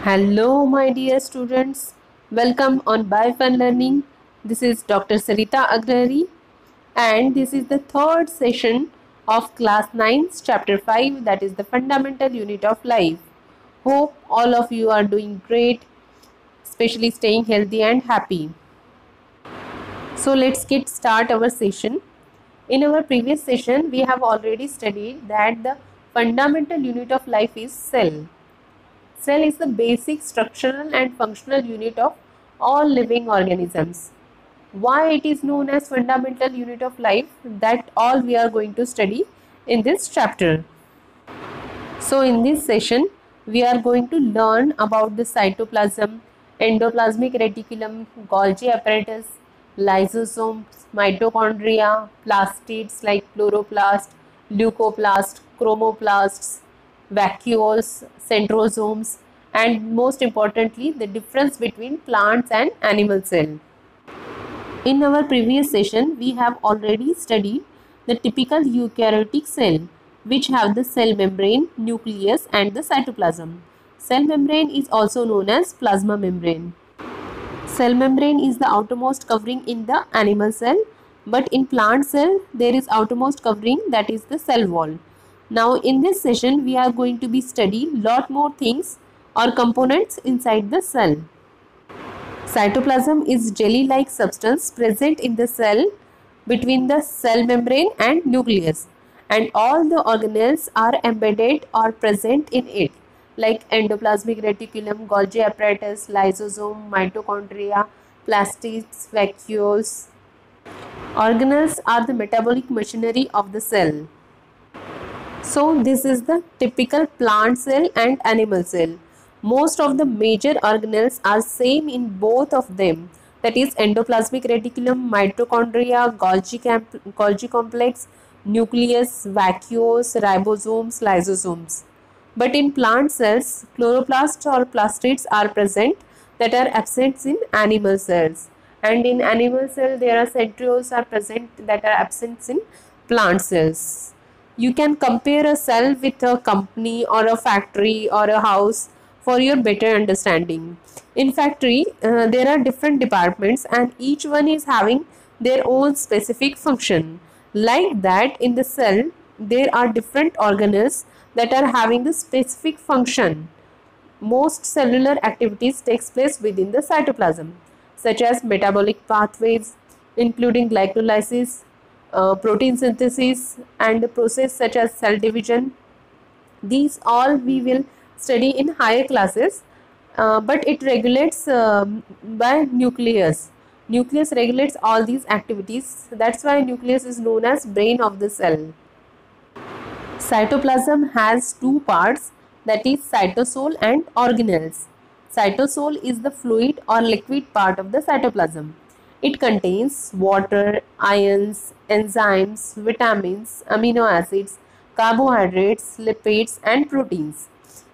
Hello, my dear students. Welcome on BioFun Learning. This is Dr. Sarita Agrari, and this is the third session of Class 9's Chapter 5, that is the Fundamental Unit of Life. Hope all of you are doing great, especially staying healthy and happy. So, let's get start our session. In our previous session, we have already studied that the fundamental unit of life is cell. Cell is the basic structural and functional unit of all living organisms. Why it is known as fundamental unit of life, that all we are going to study in this chapter. So in this session we are going to learn about the cytoplasm, endoplasmic reticulum, Golgi apparatus, lysosomes, mitochondria, plastids like chloroplast, leucoplast, chromoplasts, vacuoles, centrosomes, and most importantly the difference between plants and animal cell. In our previous session, we have already studied the typical eukaryotic cell, which have the cell membrane, nucleus and the cytoplasm. Cell membrane is also known as plasma membrane. Cell membrane is the outermost covering in the animal cell, but in plant cell there is outermost covering, that is the cell wall. Now in this session we are going to be studying lot more things or components inside the cell. Cytoplasm is jelly-like substance present in the cell between the cell membrane and nucleus, and all the organelles are embedded or present in it, like endoplasmic reticulum, Golgi apparatus, lysosome, mitochondria, plastids, vacuoles. Organelles are the metabolic machinery of the cell. So this is the typical plant cell and animal cell. Most of the major organelles are same in both of them, that is endoplasmic reticulum, mitochondria, Golgi complex, nucleus, vacuoles, ribosomes, lysosomes. But in plant cells, chloroplasts or plastids are present that are absent in animal cells, and in animal cell there are centrioles are present that are absent in plant cells. You can compare a cell with a company or a factory or a house for your better understanding. In factory, there are different departments and each one is having their own specific function. Like that, in the cell, there are different organelles that are having the specific function. Most cellular activities takes place within the cytoplasm, such as metabolic pathways, including glycolysis, protein synthesis, and the process such as cell division. These all we will study in higher classes, but it regulates by nucleus. Nucleus regulates all these activities. That's why nucleus is known as brain of the cell. Cytoplasm has two parts, that is cytosol and organelles. Cytosol is the fluid or liquid part of the cytoplasm. It contains water, ions, enzymes, vitamins, amino acids, carbohydrates, lipids and proteins.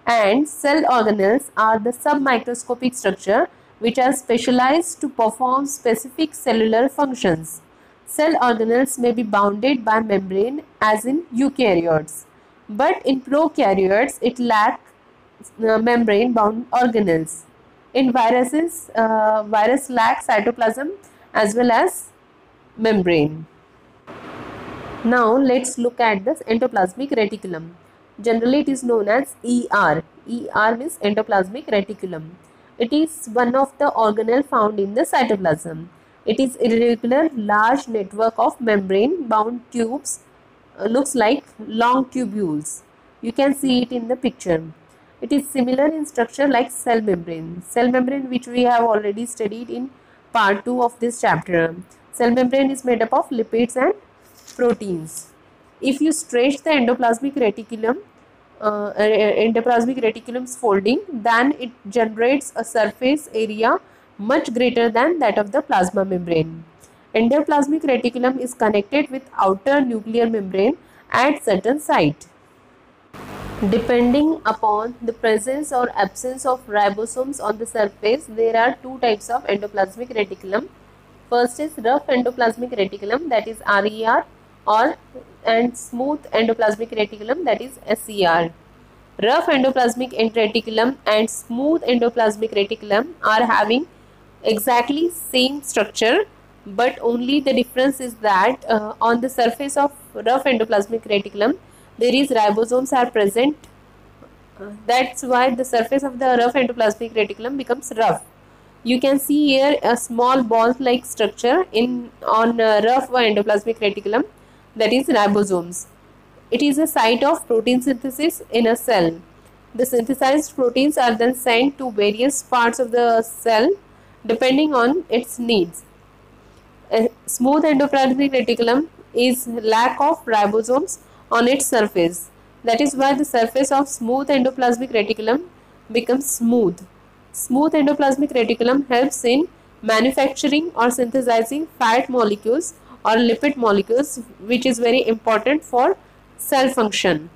And cell organelles are the submicroscopic structure which are specialized to perform specific cellular functions. Cell organelles may be bounded by membrane as in eukaryotes, but in prokaryotes it lacks membrane bound organelles. In viruses, virus lacks cytoplasm as well as membrane. Now let's look at the endoplasmic reticulum. Generally it is known as ER. ER means endoplasmic reticulum. It is one of the organelle found in the cytoplasm. It is irregular large network of membrane bound tubes, looks like long tubules. You can see it in the picture. It is similar in structure like cell membrane. Cell membrane, which we have already studied in part 2 of this chapter. Cell membrane is made up of lipids and proteins. If you stretch the endoplasmic reticulum's folding, then it generates a surface area much greater than that of the plasma membrane. Endoplasmic reticulum is connected with outer nuclear membrane at certain site. Depending upon the presence or absence of ribosomes on the surface, there are two types of endoplasmic reticulum. First is rough endoplasmic reticulum, that is RER, or and smooth endoplasmic reticulum, that is SER. Rough endoplasmic reticulum and smooth endoplasmic reticulum are having exactly same structure, but only the difference is that on the surface of rough endoplasmic reticulum there is ribosomes are present. That's why the surface of the rough endoplasmic reticulum becomes rough. You can see here a small ball-like structure in on rough endoplasmic reticulum, that is ribosomes. It is a site of protein synthesis in a cell. The synthesized proteins are then sent to various parts of the cell depending on its needs. A smooth endoplasmic reticulum is lack of ribosomes on its surface. That is why the surface of smooth endoplasmic reticulum becomes smooth. Smooth endoplasmic reticulum helps in manufacturing or synthesizing fat molecules or lipid molecules, which is very important for cell function.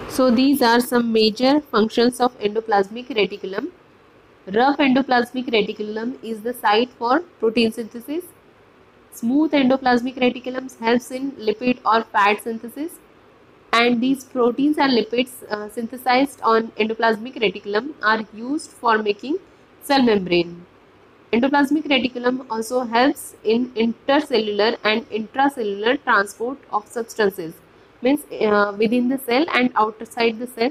So these are some major functions of endoplasmic reticulum. Rough endoplasmic reticulum is the site for protein synthesis. Smooth endoplasmic reticulum helps in lipid or fat synthesis, and these proteins and lipids synthesized on endoplasmic reticulum are used for making cell membrane. Endoplasmic reticulum also helps in intercellular and intracellular transport of substances, means within the cell and outside the cell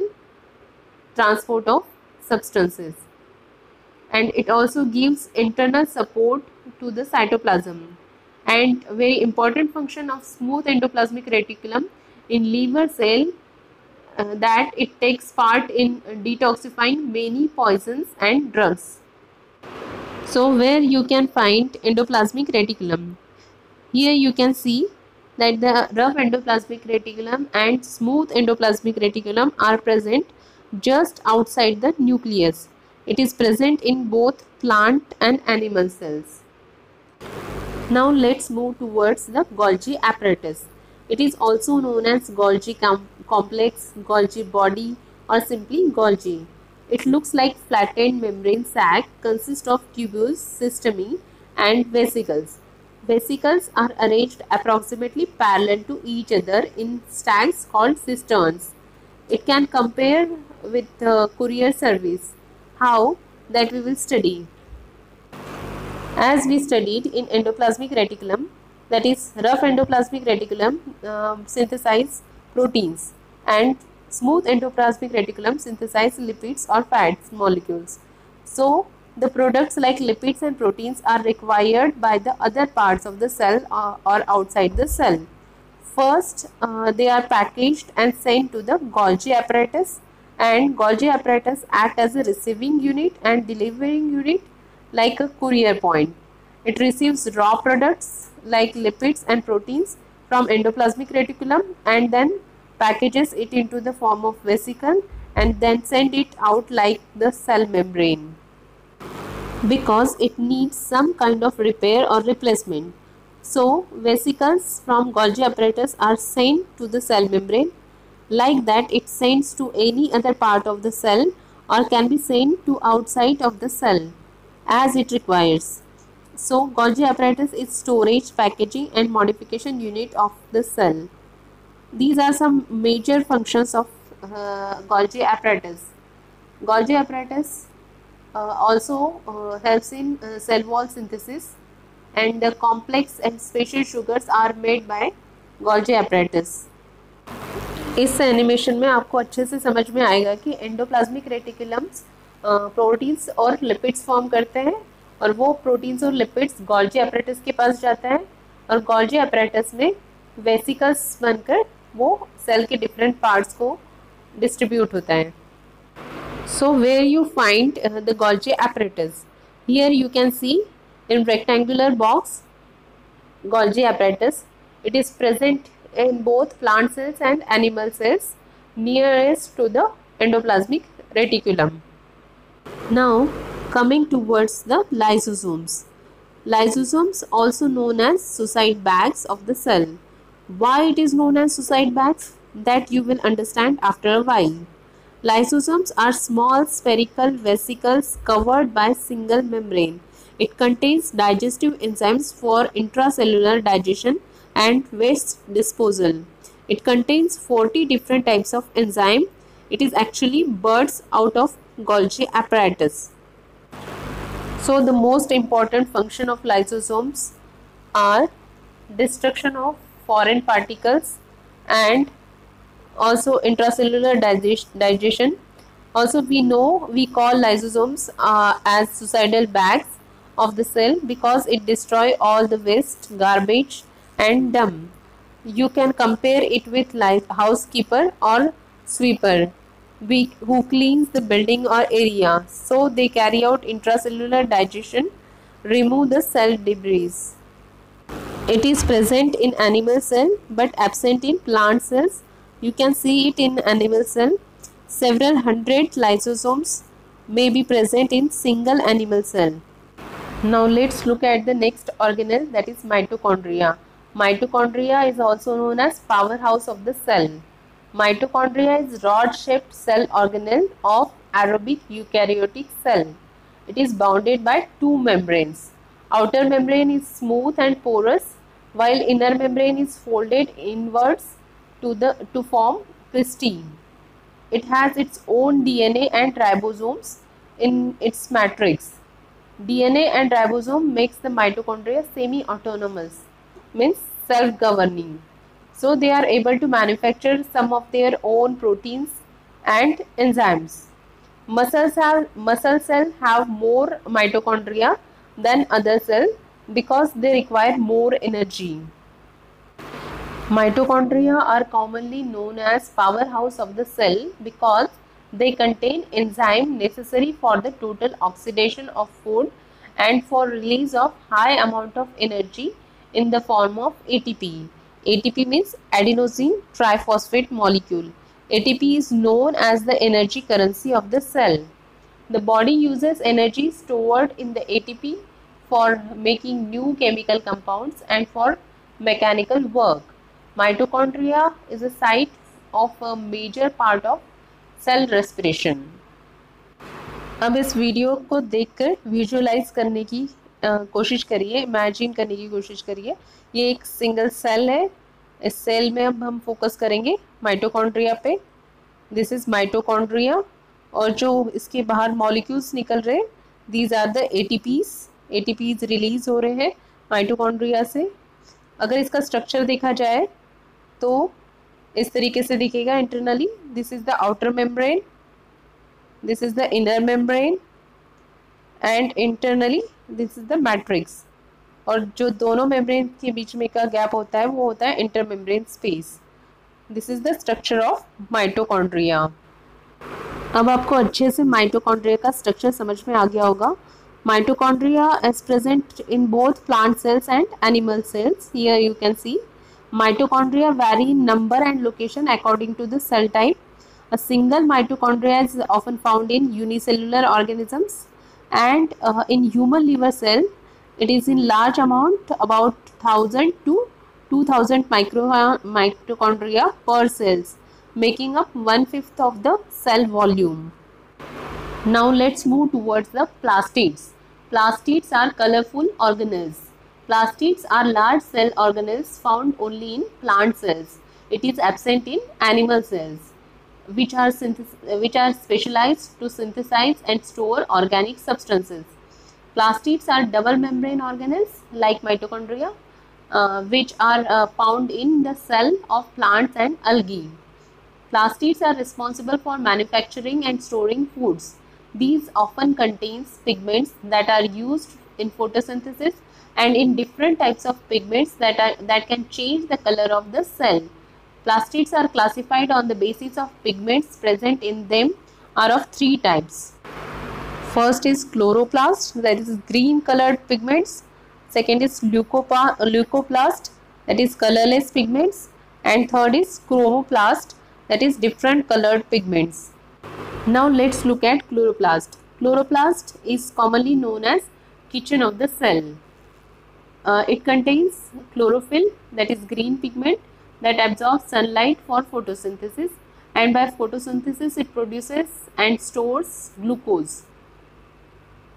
transport of substances, and it also gives internal support to the cytoplasm. And very important function of smooth endoplasmic reticulum in liver cell, that it takes part in detoxifying many poisons and drugs. So where you can find endoplasmic reticulum? Here you can see that the rough endoplasmic reticulum and smooth endoplasmic reticulum are present just outside the nucleus. It is present in both plant and animal cells. Now let's move towards the Golgi apparatus. It is also known as Golgi complex, Golgi body, or simply Golgi. It looks like flattened membrane sac, consists of tubules, systemi, and vesicles. Vesicles are arranged approximately parallel to each other in stacks called cisterns. It can compare with courier service. How? That we will study. As we studied in endoplasmic reticulum, that is rough endoplasmic reticulum synthesize proteins, and smooth endoplasmic reticulum synthesize lipids or fats molecules. So the products like lipids and proteins are required by the other parts of the cell or outside the cell. First, they are packaged and sent to the Golgi apparatus, and Golgi apparatus act as a receiving unit and delivering unit like a courier point. It receives raw products like lipids and proteins from endoplasmic reticulum and then packages it into the form of vesicle and then send it out like the cell membrane, because it needs some kind of repair or replacement. So vesicles from Golgi apparatus are sent to the cell membrane. Like that, it sends to any other part of the cell or can be sent to outside of the cell as it requires. So Golgi apparatus is storage, packaging and modification unit of the cell. These are some major functions of Golgi apparatus. Golgi apparatus also helps in cell wall synthesis, and the complex and special sugars are made by Golgi apparatus. इस animation में आपको अच्छे से समझ में आएगा कि endoplasmic reticulums proteins और लिपिड्स फॉर्म करते हैं, और वो प्रोटीन्स और लिपिड्स गोल्जी apparatus के पास जाता है, और गोल्जी apparatus में वेसिकल्स बनकर वो सेल के डिफरेंट पार्ट्स को डिस्ट्रीब्यूट होता है. So where you find the Golgi apparatus? Here you can see in rectangular box Golgi apparatus. It is present in both plant cells and animal cells nearest to the endoplasmic reticulum. Now coming towards the lysosomes. Lysosomes also known as suicide bags of the cell. Why it is known as suicide bags? That you will understand after a while. Lysosomes are small spherical vesicles covered by single membrane. It contains digestive enzymes for intracellular digestion and waste disposal. It contains 40 different types of enzyme. It is actually birds out of Golgi apparatus. So the most important function of lysosomes are destruction of foreign particles and also intracellular digestion. Also we call lysosomes as suicidal bags of the cell because it destroy all the waste, garbage and dung. You can compare it with like housekeeper or sweeper who cleans the building or area. So they carry out intracellular digestion, remove the cell debris. It is present in animal cell but absent in plant cells. You can see it in animal cell. Several hundred lysosomes may be present in single animal cell. Now let's look at the next organelle, that is mitochondria. Mitochondria is also known as powerhouse of the cell. Mitochondria is rod-shaped cell organelle of aerobic eukaryotic cell. It is bounded by two membranes. Outer membrane is smooth and porous, while inner membrane is folded inwards to form pristine. It has its own DNA and ribosomes in its matrix. DNA and ribosome makes the mitochondria semi-autonomous, means self-governing. So they are able to manufacture some of their own proteins and enzymes. Muscle cells have more mitochondria than other cells because they require more energy. Mitochondria are commonly known as powerhouse of the cell because they contain enzyme necessary for the total oxidation of food and for release of high amount of energy in the form of ATP. ATP means adenosine triphosphate molecule. ATP is known as the energy currency of the cell. The body uses energy stored in the ATP for making new chemical compounds and for mechanical work. Mitochondria is a site of a major part of cell respiration. अब इस video को देखकर visualise करने की कोशिश करिए, imagine करने की कोशिश करिए. ये एक सिंगल सेल है. इस सेल में अब हम फोकस करेंगे माइटोकॉन्ड्रिया पे. दिस इज माइटोकॉन्ड्रिया और जो इसके बाहर मॉलिक्यूल्स निकल रहे, these are the ATPs. ATPs release हो रहे हैं माइटोकॉन्ड्रिया से. अगर इसका स्ट्रक्चर देखा जाए तो इस तरीके से दिखेगा internally. This is the outer membrane, this is the inner membrane and internally this is the matrix. और जो दोनों मेम्ब्रेन के बीच में का गैप होता है वो होता है inter membrane space. This is the structure of mitochondria. अब आपको अच्छे से माइटोकॉन्ड्रिया का स्ट्रक्चर समझ में आ गया होगा. Mitochondria is present in both plant cells and animal cells. Here you can see mitochondria vary in number and location according to the cell type. A single mitochondria is often found in unicellular organisms, and in human liver cell it is in large amount, about 1000 to 2000 mitochondria per cells, making up 1/5 of the cell volume. Now let's move towards the plastids. Plastids are colorful organelles. Plastids are large cell organelles found only in plant cells. It is absent in animal cells, which are specialized to synthesize and store organic substances. Plastids are double membrane organelles like mitochondria, which are found in the cell of plants and algae. Plastids are responsible for manufacturing and storing foods. These often contains pigments that are used in photosynthesis and in different types of pigments that can change the color of the cell. Plastids are classified on the basis of pigments present in them are of three types. First is chloroplast, that is green colored pigments. Second is leucoplast, that is colorless pigments. And third is chromoplast, that is different colored pigments. Now let's look at chloroplast. Chloroplast is commonly known as kitchen of the cell. It contains chlorophyll, that is green pigment that absorbs sunlight for photosynthesis, and by photosynthesis it produces and stores glucose.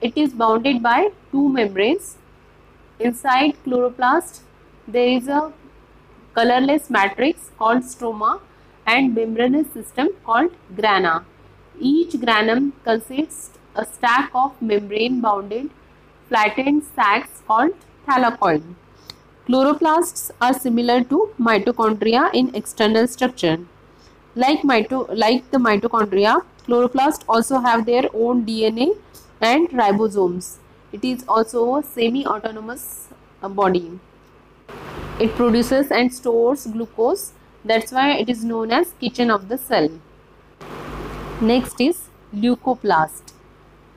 It is bounded by two membranes. Inside chloroplast there is a colorless matrix called stroma, and membranous system called grana. Each granum consists a stack of membrane-bounded flattened sacs called thylakoid. Chloroplasts are similar to mitochondria in external structure. Like the mitochondria, chloroplasts also have their own DNA and ribosomes. It is also a semi-autonomous body. It produces and stores glucose. That's why it is known as kitchen of the cell. Next is leucoplast.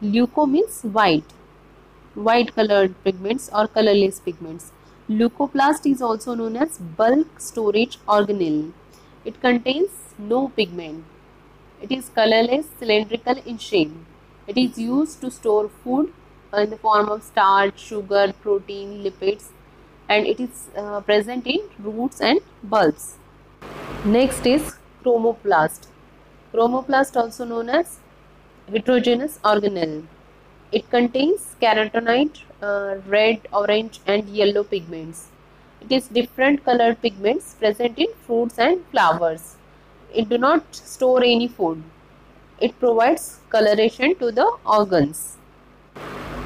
Leuco means white colored pigments or colorless pigments. Leucoplast is also known as bulk storage organelle. It contains no pigment. It is colorless, cylindrical in shape. It is used to store food in the form of starch, sugar, protein, lipids, and it is present in roots and bulbs. Next is chromoplast. Chromoplast, also known as heterogeneous organelle. It contains carotenoid, red, orange and yellow pigments. It is different colored pigments present in fruits and flowers. It do not store any food. It provides coloration to the organs.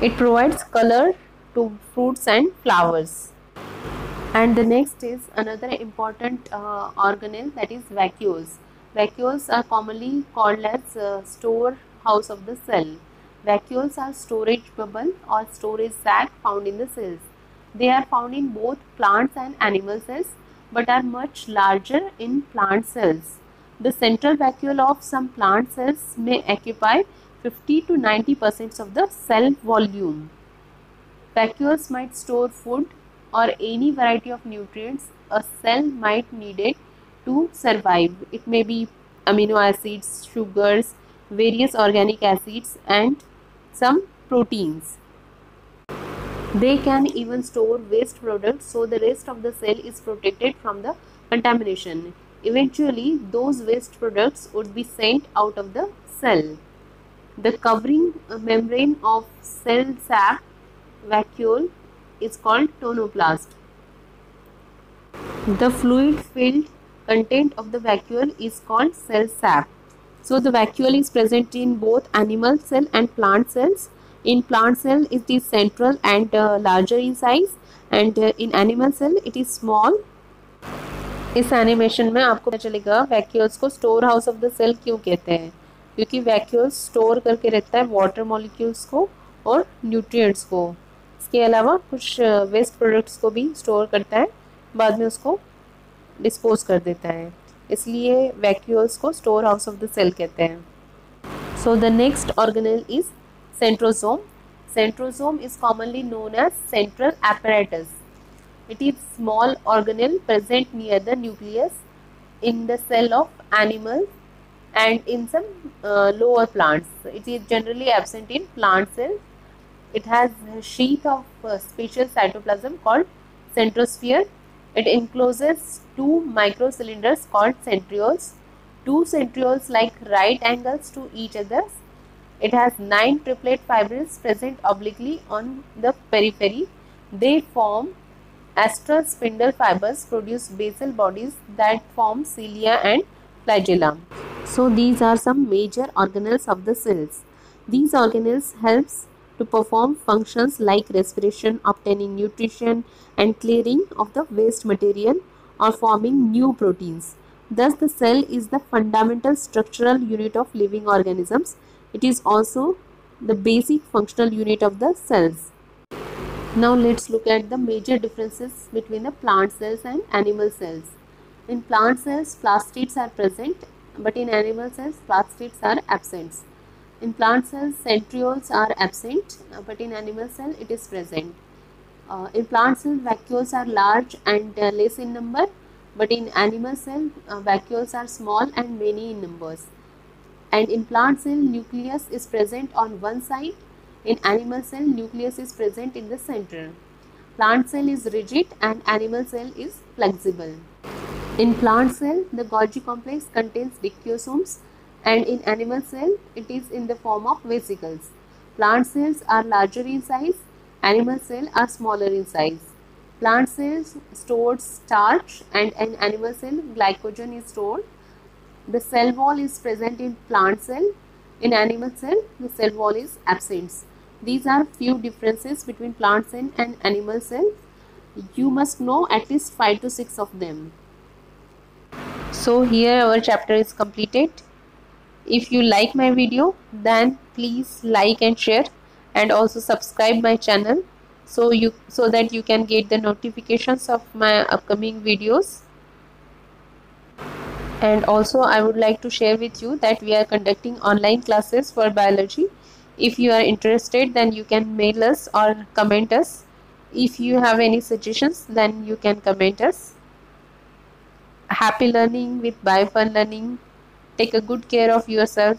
It provides color to fruits and flowers. And the next is another important organelle, that is vacuoles. Vacuoles are commonly called as storehouse of the cell. Vacuoles are storage bubble or storage sac found in the cells. They are found in both plants and animal cells but are much larger in plant cells. The central vacuole of some plant cells may occupy 50 to 90% of the cell volume. Vacuoles might store food or any variety of nutrients a cell might need it to survive. It may be amino acids, sugars, various organic acids and some proteins. They can even store waste products so the rest of the cell is protected from the contamination. Eventually, those waste products would be sent out of the cell. The covering membrane of cell sac vacuole is called tonoplast. The fluid-filled content of the vacuole is called cell sap. So the vacuole is present in both animal cell and plant cells. In plant cell it is central and larger in size, and in animal cell it is small. इस animation में आपको पता चलेगा vacuoles को storehouse of the cell क्यों कहते हैं, क्योंकि वैक्यूल्स स्टोर करके रखता है वाटर मॉलिक्यूल्स को और न्यूट्रिएंट्स को. इसके अलावा कुछ वेस्ट प्रोडक्ट्स को भी स्टोर करता है, बाद में उसको डिस्पोज कर देता है, इसलिए वैक्यूल्स को storehouse of the cell कहते हैं. So the next organelle is centrosome. Centrosome is commonly known as central apparatus. It is small organelle present near the nucleus in the cell of animals and in some lower plants. It is generally absent in plant cells. It has a sheath of special cytoplasm called centrosphere. It encloses two microcylinders called centrioles. Two centrioles like right angles to each other. It has 9 triplet fibrils present obliquely on the periphery. They form astral spindle fibers, produce basal bodies that form cilia and flagella. So these are some major organelles of the cells. These organelles helps to perform functions like respiration, obtaining nutrition and clearing of the waste material or forming new proteins. Thus the cell is the fundamental structural unit of living organisms. It is also the basic functional unit of the cells. Now let's look at the major differences between the plant cells and animal cells. In plant cells, plastids are present, but in animal cells, plastids are absent. In plant cells, centrioles are absent, but in animal cell, it is present. In plant cell, vacuoles are large and less in number, but in animal cell, vacuoles are small and many in numbers. And in plant cell, nucleus is present on one side. In animal cell, nucleus is present in the center. Plant cell is rigid and animal cell is flexible. In plant cell, the Golgi complex contains dictyosomes, and in animal cell, it is in the form of vesicles. Plant cells are larger in size, animal cells are smaller in size. Plant cells stores starch and in animal cell glycogen is stored. The cell wall is present in plant cell. In animal cell, the cell wall is absent. These are few differences between plant cell and animal cell. You must know at least 5 to 6 of them. So here our chapter is completed. If you like my video, then please like and share, and also subscribe my channel so that you can get the notifications of my upcoming videos. And also I would like to share with you that we are conducting online classes for biology. If you are interested, then you can mail us or comment us. If you have any suggestions, then you can comment us. Happy learning with BioFun Learning. Take a good care of yourself.